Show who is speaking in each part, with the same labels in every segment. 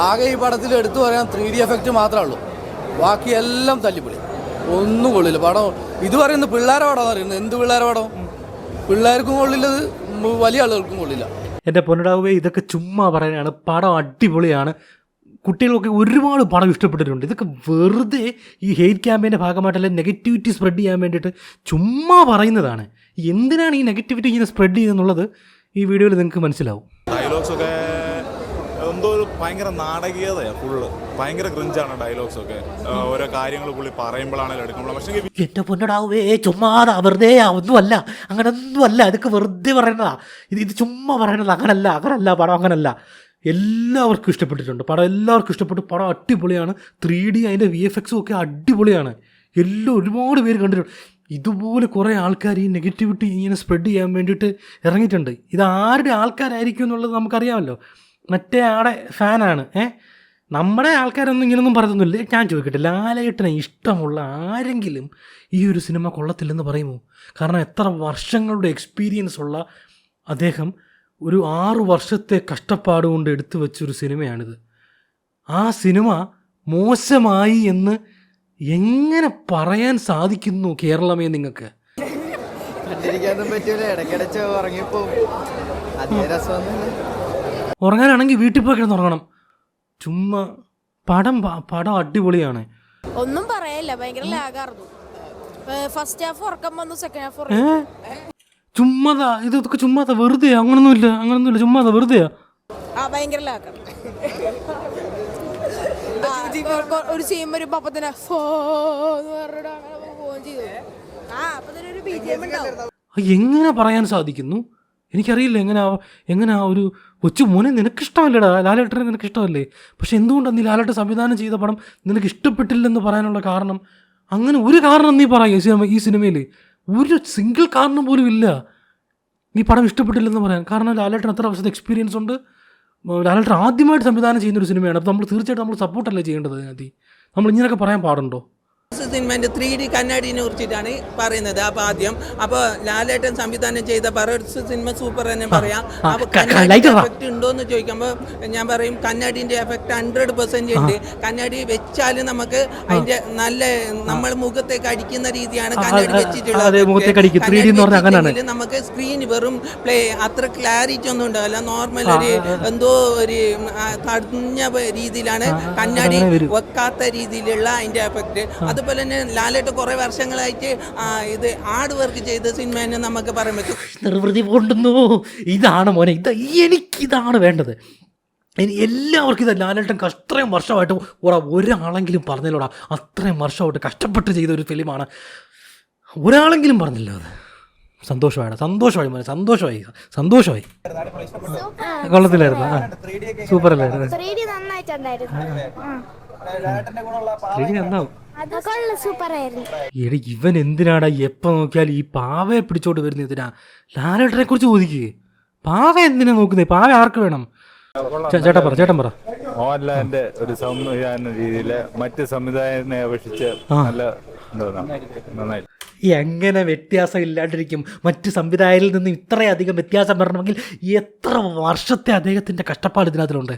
Speaker 1: ആകെ ഈ പടത്തിൽ എടുത്തു പറയാൻ 3D എഫക്റ്റ് മാത്രമേ ഉള്ളൂ. ബാക്കിയെല്ലാം തല്ലിപ്പൊളി, ഒന്നും കൊള്ളില്ല പടം. ഇത് പറയുന്നത് പിള്ളേരെ പടം അറിയുന്നത്. എന്ത് പിള്ളേരെ പടം? പിള്ളേർക്കും കൊള്ളില്ലത്, വലിയ ആളുകൾക്കും കൊള്ളില്ല.
Speaker 2: എൻ്റെ പൊന്നടാവേ, ഇതൊക്കെ ചുമ്മാ പറയാനാണ്. പടം അടിപൊളിയാണ്. കുട്ടികളൊക്കെ ഒരുപാട് പടം ഇഷ്ടപ്പെട്ടിട്ടുണ്ട്. ഇതൊക്കെ വെറുതെ ഈ ഹെയ്റ്റ് ക്യാമ്പയിൻ്റെ ഭാഗമായിട്ടല്ല നെഗറ്റിവിറ്റി സ്പ്രെഡ് ചെയ്യാൻ വേണ്ടിയിട്ട് ചുമ്മാ പറയുന്നതാണ്. എന്തിനാണ് ഈ നെഗറ്റിവിറ്റി ഇങ്ങനെ സ്പ്രെഡ് ചെയ്യുന്നുള്ളത് ഈ വീഡിയോയിൽ നിങ്ങൾക്ക് മനസ്സിലാവും.
Speaker 3: ഡയലോഗ്സൊക്കെ എന്തോ ഒരു ഭയങ്കര നാടകീയതയാണ്, ഫുള്ള് ഭയങ്കര ക്രിഞ്ചാണ് ഡയലോഗ്സൊക്കെ. ഓരോ കാര്യങ്ങൾ പുള്ളി പറയുമ്പോഴാണെങ്കിലും എടുക്കുമ്പോൾ. പക്ഷേ
Speaker 2: എൻ്റെ പൊന്നടാവേ, ചുമ്മാതാ, വെറുതെ ഒന്നുമല്ല, അങ്ങനൊന്നുമല്ല. ഇതൊക്കെ വെറുതെ പറയുന്നതാ. ഇത് ചുമ്മാ പറയുന്നത്. അങ്ങനല്ല പടം, അങ്ങനല്ല. എല്ലാവർക്കും ഇഷ്ടപ്പെട്ടിട്ടുണ്ട് പടം. എല്ലാവർക്കും ഇഷ്ടപ്പെട്ടു. പടം അടിപൊളിയാണ്. 3D അതിൻ്റെ VFX ഒക്കെ അടിപൊളിയാണ്. ഒരുപാട് പേര് കണ്ടിട്ടുണ്ട്. ഇതുപോലെ കുറേ ആൾക്കാർ ഈ നെഗറ്റിവിറ്റി ഇങ്ങനെ സ്പ്രെഡ് ചെയ്യാൻ വേണ്ടിയിട്ട് ഇറങ്ങിയിട്ടുണ്ട്. ഇത് ആരുടെ ആൾക്കാരായിരിക്കും എന്നുള്ളത് നമുക്കറിയാമല്ലോ. മറ്റേ ആടെ ഫാനാണ്. നമ്മുടെ ആൾക്കാരൊന്നും ഇങ്ങനൊന്നും പറയുന്നില്ല. ഞാൻ ചോദിക്കട്ടെ, ലാലേട്ടനെ ഇഷ്ടമുള്ള ആരെങ്കിലും ഈ ഒരു സിനിമ കൊള്ളത്തില്ലെന്ന് പറയുമോ? കാരണം എത്ര വർഷങ്ങളുടെ എക്സ്പീരിയൻസ് ഉള്ള അദ്ദേഹം ഒരു 6 വർഷത്തെ കഷ്ടപ്പാട് കൊണ്ട് എടുത്തു വെച്ചൊരു സിനിമയാണിത്. ആ സിനിമ മോശമായി എന്ന് എങ്ങനെ പറയാൻ സാധിക്കുന്നു കേരളമേ നിങ്ങൾക്ക്? ഉറങ്ങാനാണെങ്കിൽ വീട്ടിൽ പോയി കിടന്നുറങ്ങണം. ചുമ്മാ പടം അടിപൊളിയാണ്.
Speaker 4: ഒന്നും പറയല്ല, ഭയങ്കര ലാഗായിരുന്നു. ഫസ്റ്റ് ഹാഫ് ഉറക്കം വന്നു, സെക്കൻഡ് ഹാഫ്
Speaker 2: ചുമ്മാതാ. ഇതൊക്കെ ചുമ്മാതാ, വെറുതെ. അങ്ങനൊന്നുമില്ല, ചുമ്മാതാ, വെറുതെയാ.
Speaker 4: ഭയങ്കര ലാഗാണ്. ഒരു സീൻ വരുമ്പോ അപ്പൊ തന്നെ
Speaker 2: എങ്ങനെ പറയാൻ സാധിക്കുന്നു? എനിക്കറിയില്ല എങ്ങനെ ഒരു കൊച്ചു മോനെ നിനക്കിഷ്ടമല്ലടാ, ലാലേട്ടനെ നിനക്കിഷ്ടമല്ലേ, പക്ഷെ എന്തുകൊണ്ടാണ് നീ ലാലേട്ടൻ സംവിധാനം ചെയ്ത പടം നിനക്ക് ഇഷ്ടപ്പെട്ടില്ലെന്ന് പറയാനുള്ള കാരണം? അങ്ങനെ ഒരു കാരണം നീ പറയും ഈ സിനിമയിൽ? ഒരു സിംഗിൾ കാരണം പോലും ഇല്ല ഈ പടം ഇഷ്ടപ്പെട്ടില്ലെന്ന് പറയാൻ. കാരണം ലാലേട്ടൻ എത്ര വർഷത്തെ എക്സ്പീരിയൻസ് ഉണ്ട്. ലാലേട്ടൻ ആദ്യമായിട്ട് സംവിധാനം ചെയ്യുന്നൊരു സിനിമയാണ്. അപ്പോൾ നമ്മൾ തീർച്ചയായിട്ടും നമ്മൾ സപ്പോർട്ടല്ലേ ചെയ്യേണ്ടത്. അതിനകത്ത് നമ്മൾ ഇങ്ങനെയൊക്കെ പറയാൻ പാടുണ്ടോ?
Speaker 5: സിനിമേൻ്റെ 3D കണ്ണാടിനെ കുറിച്ചിട്ടാണ് പറയുന്നത്. അപ്പോൾ ആദ്യം ലാലേട്ടൻ സംവിധാനം ചെയ്ത ബറോസ് സിനിമ സൂപ്പർ തന്നെ പറയാം. അപ്പോൾ കണ്ണാടി എഫക്റ്റ് ഉണ്ടോയെന്ന് ചോദിക്കുമ്പോൾ ഞാൻ പറയും കണ്ണാടിൻ്റെ എഫക്റ്റ് 100% ഉണ്ട്. കണ്ണാടി വെച്ചാൽ നമുക്ക് അതിൻ്റെ നല്ല നമ്മൾ മുഖത്തേക്ക് അടിക്കുന്ന രീതിയാണ് കണ്ണാടി വെച്ചിട്ടുള്ളത്. നമുക്ക് സ്ക്രീൻ വെറും പ്ലേ അത്ര ക്ലാരിറ്റി ഒന്നും ഉണ്ടാവില്ല. നോർമൽ ഒരു എന്തോ ഒരു തടഞ്ഞ രീതിയിലാണ് കണ്ണാടി വെക്കാത്ത രീതിയിലുള്ള അതിൻ്റെ എഫക്റ്റ്. അതുപോലെ തന്നെ ലാലേട്ട് കുറെ വർഷങ്ങളായിട്ട് ഇത് ഹാർഡ് വർക്ക് ചെയ്ത സിനിമ തന്നെ നമുക്ക് പറയാൻ പറ്റും.
Speaker 2: നിർവൃതി കൊണ്ടുന്നു. ഇതാണ് മോനെ, എനിക്കിതാണ് വേണ്ടത്. എല്ലാവർക്കും ഇത് ലാലേട്ടൻ അത്രയും വർഷമായിട്ട് ഒരാളെങ്കിലും പറഞ്ഞല്ലോടാ, അത്രയും വർഷമായിട്ട് കഷ്ടപ്പെട്ട് ചെയ്ത ഒരു ഫിലിമാണ്. ഒരാളെങ്കിലും പറഞ്ഞല്ലോ. അത് സന്തോഷമായി മോനെ, സന്തോഷമായി. കൊള്ളത്തില്ലായിരുന്നു? സൂപ്പർ അല്ലായിരുന്നു? എടി, ഇവൻ എന്തിനാടാ എപ്പോ നോക്കിയാൽ ഈ പാവയെ പിടിച്ചോണ്ട് വരുന്ന? എന്തിനാ ലാലേട്ടനെ കുറിച്ച് ചോദിക്കുക? പാവ എന്തിനാ നോക്കുന്നത്? പാവ ആർക്ക് വേണം? ചേട്ടൻ പറ.
Speaker 3: മോഹൻലാലിന്റെ ഒരു സംവിധാന രീതിയില് മറ്റ് സംവിധായകനെ അപേക്ഷിച്ച് നല്ല നന്നായി.
Speaker 2: എങ്ങനെ വ്യത്യാസം ഇല്ലാണ്ടിരിക്കും? മറ്റ് സംവിധായകരിൽ നിന്ന് ഇത്രയധികം വ്യത്യാസം വരണമെങ്കിൽ എത്ര വർഷത്തെ അദ്ദേഹത്തിൻ്റെ കഷ്ടപ്പാട് ഇതിനകത്തിലുണ്ട്?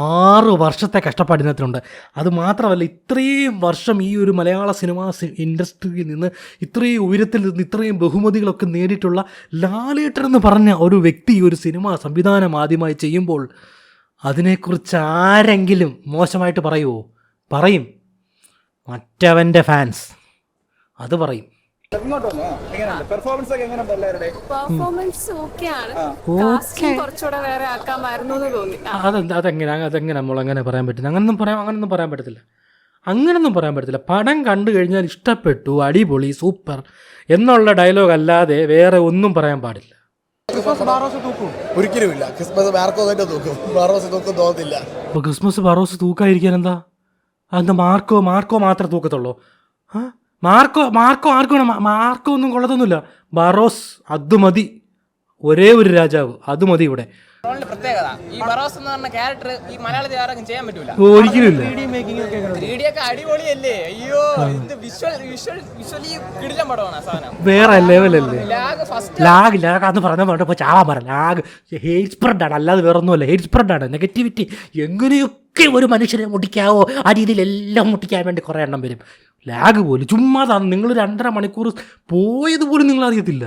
Speaker 2: 6 വർഷത്തെ കഷ്ടപ്പാട് ഇതിനകത്തിലുണ്ട്. അതുമാത്രമല്ല, ഇത്രയും വർഷം ഈ ഒരു മലയാള സിനിമാ ഇൻഡസ്ട്രിയിൽ നിന്ന് ഇത്രയും ഉയരത്തിൽ നിന്ന് ഇത്രയും ബഹുമതികളൊക്കെ നേടിയിട്ടുള്ള ലാലേട്ടൻ എന്ന് പറഞ്ഞ ഒരു വ്യക്തി ഒരു സിനിമ സംവിധാനം ആദ്യമായി ചെയ്യുമ്പോൾ അതിനെക്കുറിച്ച് ആരെങ്കിലും മോശമായിട്ട് പറയുമോ? പറയും. മറ്റവൻ്റെ ഫാൻസ് അത് പറയും. അതെങ്ങനെ നമ്മളങ്ങനെ പറയാൻ പറ്റില്ല? അങ്ങനൊന്നും പറയാൻ പറ്റത്തില്ല. പടം കണ്ടു കഴിഞ്ഞാൽ ഇഷ്ടപ്പെട്ടു, അടിപൊളി, സൂപ്പർ എന്നുള്ള ഡയലോഗ് അല്ലാതെ വേറെ ഒന്നും പറയാൻ പാടില്ല.
Speaker 1: ഒരിക്കലുമില്ല. ക്രിസ്മസ് തോന്നില്ല.
Speaker 2: അപ്പോൾ ക്രിസ്മസ് ബാറോസ് തൂക്കാതിരിക്കാൻ എന്താ? മാർക്കോ മാത്രമേ തൂക്കത്തുള്ളൂ? മാർക്കോ ആർക്ക് വേണം? മാർക്കോ ഒന്നും കൊള്ളത്തൊന്നുമില്ല. ബാറോസ് അത് മതി. ഒരേ ഒരു രാജാവ്, അത് മതി ഇവിടെ.
Speaker 6: പ്രത്യേകത ഈ ബറോസ് എന്ന് പറഞ്ഞ ക്യാരക്ടർ ഈ മലയാളത്തിൽ ആർക്കും ചെയ്യാൻ പറ്റൂല.
Speaker 2: ഒരിക്കലും
Speaker 6: 3D ഒക്കെ അടിപൊളിയല്ലേ, അയ്യോ ഇത് വിഷ്വലി കിടിലം പടമാണ് സാധനം,
Speaker 2: വേറെ ലെവലല്ലേ.
Speaker 6: ഫസ്റ്റ്
Speaker 2: ലാഗ് അന്ന് പറഞ്ഞ പോലെ ഇപ്പോൾ ചാവാൻ പറ ലാഗ് ഹെയ്റ്റ് സ്പ്രെഡാണ്, അല്ലാതെ വേറെ ഒന്നുമല്ല. ഹെയ്റ്റ് സ്പ്രെഡാണ്, നെഗറ്റിവിറ്റി. എങ്ങനെയൊക്കെ ഒരു മനുഷ്യനെ മുട്ടിക്കാവോ ആ രീതിയിലെല്ലാം മുട്ടിക്കാൻ വേണ്ടി കുറേ എണ്ണം വരും. ലാഗ് പോലും ചുമ്മാതാണ്. നിങ്ങൾ 2.5 മണിക്കൂർ പോയതുപോലും നിങ്ങൾ അറിയത്തില്ല.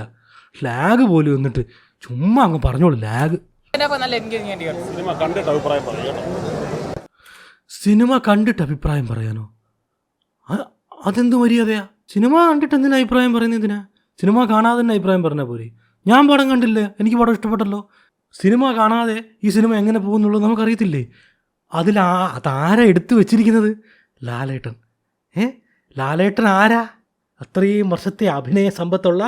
Speaker 2: ലാഗ് പോലും വന്നിട്ട് ചുമ്മാ അങ്ങ് പറഞ്ഞോളൂ ലാഗ്.
Speaker 6: നല്ല എൻഗേജിങ്.
Speaker 2: സിനിമ കണ്ടിട്ട് അഭിപ്രായം പറയാനോ? അതെന്ത് മര്യാദയാ? സിനിമ കണ്ടിട്ട് എന്തിനാ അഭിപ്രായം പറയുന്നത്? എന്തിനാ? സിനിമ കാണാതെ തന്നെ അഭിപ്രായം പറഞ്ഞാൽ പോരെ? ഞാൻ പടം കണ്ടില്ല, എനിക്ക് പടം ഇഷ്ടപ്പെട്ടല്ലോ. സിനിമ കാണാതെ ഈ സിനിമ എങ്ങനെ പോകുന്നുള്ളത് നമുക്കറിയത്തില്ലേ? അതാരാ എടുത്തു വെച്ചിരിക്കുന്നത്? ലാലേട്ടൻ. ലാലേട്ടൻ ആരാ? അത്രയും വർഷത്തെ അഭിനയ സമ്പത്തുള്ള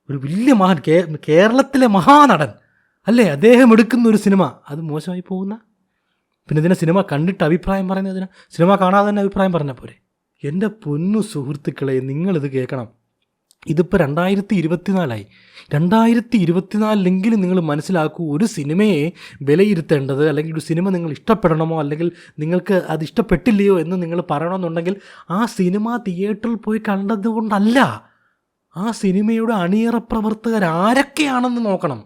Speaker 2: ഒരു വലിയ മഹാൻ, കേരളത്തിലെ മഹാനടൻ അല്ലേ? അദ്ദേഹം എടുക്കുന്ന ഒരു സിനിമ അത് മോശമായി പോകുന്ന, പിന്നെ ഇതിനെ സിനിമ കണ്ടിട്ട് അഭിപ്രായം പറയുന്നതിന് സിനിമ കാണാതെ തന്നെ അഭിപ്രായം പറഞ്ഞാൽ പോരെ? എൻ്റെ പൊന്നു സുഹൃത്തുക്കളെ, നിങ്ങളിത് കേൾക്കണം. ഇതിപ്പോൾ 2024 2024 നിങ്ങൾ മനസ്സിലാക്കൂ, ഒരു സിനിമയെ വിലയിരുത്തേണ്ടത്, അല്ലെങ്കിൽ ഒരു സിനിമ നിങ്ങൾ ഇഷ്ടപ്പെടണമോ അല്ലെങ്കിൽ നിങ്ങൾക്ക് അത് ഇഷ്ടപ്പെട്ടില്ലയോ എന്ന് നിങ്ങൾ പറയണമെന്നുണ്ടെങ്കിൽ ആ സിനിമ തിയേറ്ററിൽ പോയി കണ്ടതുകൊണ്ടല്ല, ആ സിനിമയുടെ അണിയറ പ്രവർത്തകർ ആരൊക്കെയാണെന്ന് നോക്കണം.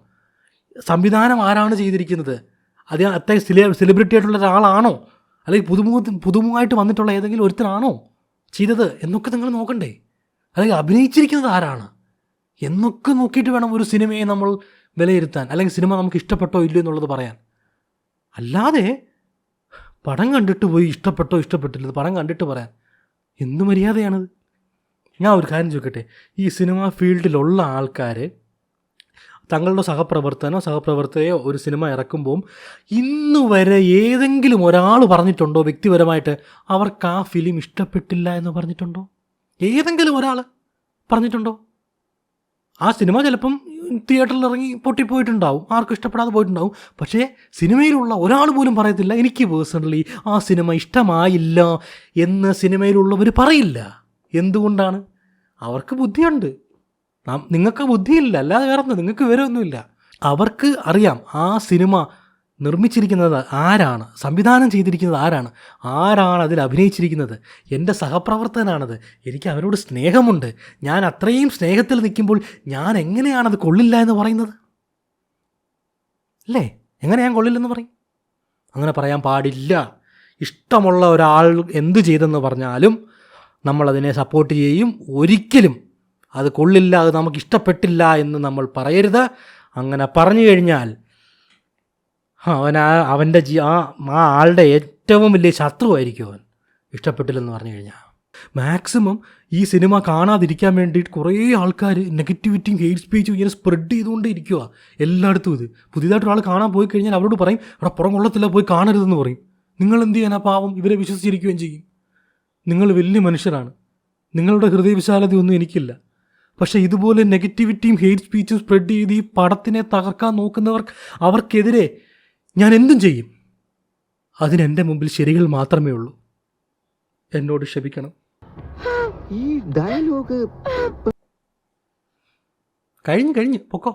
Speaker 2: സംവിധാനം ആരാണ് ചെയ്തിരിക്കുന്നത്? അത് അത്രയും സെലിബ്രിറ്റി ആയിട്ടുള്ള ഒരാളാണോ, അല്ലെങ്കിൽ പുതുമുഖമായിട്ട് വന്നിട്ടുള്ള ഏതെങ്കിലും ഒരുത്തരാണോ ചെയ്തത് എന്നൊക്കെ നിങ്ങൾ നോക്കണ്ടേ? അല്ലെങ്കിൽ അഭിനയിച്ചിരിക്കുന്നത് ആരാണ് എന്നൊക്കെ നോക്കിയിട്ട് വേണം ഒരു സിനിമയെ നമ്മൾ വിലയിരുത്താൻ, അല്ലെങ്കിൽ സിനിമ നമുക്ക് ഇഷ്ടപ്പെട്ടോ ഇല്ലയോ എന്നുള്ളത് പറയാൻ. അല്ലാതെ പടം കണ്ടിട്ട് പോയി ഇഷ്ടപ്പെട്ടോ ഇഷ്ടപ്പെട്ടില്ല പടം കണ്ടിട്ട് പറയാൻ എന്ത് മര്യാദയാണത്? ഞാൻ ഒരു കാര്യം ചോദിക്കട്ടെ, ഈ സിനിമ ഫീൽഡിലുള്ള ആൾക്കാർ തങ്ങളുടെ സഹപ്രവർത്തകയോ ഒരു സിനിമ ഇറക്കുമ്പോൾ ഇന്ന് വരെ ഏതെങ്കിലും ഒരാൾ പറഞ്ഞിട്ടുണ്ടോ വ്യക്തിപരമായിട്ട് അവർക്ക് ആ ഫിലിം ഇഷ്ടപ്പെട്ടില്ല എന്ന് പറഞ്ഞിട്ടുണ്ടോ? ഏതെങ്കിലും ഒരാൾ പറഞ്ഞിട്ടുണ്ടോ? ആ സിനിമ ചിലപ്പം തിയേറ്ററിൽ ഇറങ്ങി പൊട്ടിപ്പോയിട്ടുണ്ടാവും, ആർക്കും ഇഷ്ടപ്പെടാതെ പോയിട്ടുണ്ടാവും. പക്ഷേ സിനിമയിലുള്ള ഒരാൾ പോലും പറയത്തില്ല എനിക്ക് പേഴ്സണലി ആ സിനിമ ഇഷ്ടമായില്ല എന്ന് സിനിമയിലുള്ളവർ പറയില്ല. എന്തുകൊണ്ടാണ്? അവർക്ക് ബുദ്ധിയുണ്ട്, നിങ്ങൾക്ക് ബുദ്ധിയില്ല, അല്ലാതെ വേറെ ഒന്നും നിങ്ങൾക്ക് വിവരമൊന്നുമില്ല. അവർക്ക് അറിയാം ആ സിനിമ നിർമ്മിച്ചിരിക്കുന്നത് ആരാണ്, സംവിധാനം ചെയ്തിരിക്കുന്നത് ആരാണ് അതിൽ അഭിനയിച്ചിരിക്കുന്നത്. എൻ്റെ സഹപ്രവർത്തകനാണത്, എനിക്ക് അവരോട് സ്നേഹമുണ്ട്. ഞാൻ അത്രയും സ്നേഹത്തിൽ നിൽക്കുമ്പോൾ ഞാൻ എങ്ങനെയാണത് കൊള്ളില്ല എന്ന് പറയുന്നത്? അല്ലേ? എങ്ങനെ ഞാൻ കൊള്ളില്ലെന്ന് പറയും? അങ്ങനെ പറയാൻ പാടില്ല. ഇഷ്ടമുള്ള ഒരാൾ എന്തു ചെയ്തെന്ന് പറഞ്ഞാലും നമ്മളതിനെ സപ്പോർട്ട് ചെയ്യും. ഒരിക്കലും അത് കൊള്ളില്ല, അത് നമുക്ക് ഇഷ്ടപ്പെട്ടില്ല എന്ന് നമ്മൾ പറയരുത്. അങ്ങനെ പറഞ്ഞു കഴിഞ്ഞാൽ അവൻ്റെ ആ ആളുടെ ഏറ്റവും വലിയ ശത്രുവായിരിക്കും അവൻ, ഇഷ്ടപ്പെട്ടില്ലെന്ന് പറഞ്ഞു കഴിഞ്ഞാൽ. മാക്സിമം ഈ സിനിമ കാണാതിരിക്കാൻ വേണ്ടിയിട്ട് കുറേ ആൾക്കാർ നെഗറ്റിവിറ്റിയും ഹെയ്റ്റ് സ്പീച്ചും ഇങ്ങനെ സ്പ്രെഡ് ചെയ്തുകൊണ്ടേ ഇരിക്കുക എല്ലായിടത്തും. ഇത് പുതിയതായിട്ടൊരാൾ കാണാൻ പോയി കഴിഞ്ഞാൽ അവരോട് പറയും അവിടെ പുറം കൊള്ളത്തില്ല, പോയി കാണരുതെന്ന് പറയും. നിങ്ങൾ എന്ത് ചെയ്യാനാ? പാവം ഇവരെ വിശ്വസിച്ചിരിക്കുകയും ചെയ്യും. നിങ്ങൾ വലിയ മനുഷ്യരാണ്, നിങ്ങളുടെ ഹൃദയവിശാലതയൊന്നും എനിക്കില്ല. പക്ഷേ ഇതുപോലെ നെഗറ്റിവിറ്റിയും ഹെയ്റ്റ് സ്പീച്ചും സ്പ്രെഡ് ചെയ്ത് ഈ പടത്തിനെ തകർക്കാൻ അവർക്കെതിരെ ഞാൻ എന്തും ചെയ്യും. അതിനെൻ്റെ മുമ്പിൽ ശരികൾ മാത്രമേ ഉള്ളൂ. എന്നോട് ക്ഷമിക്കണം. ഈ ഡയലോഗ് കഴിഞ്ഞു പൊക്കോ.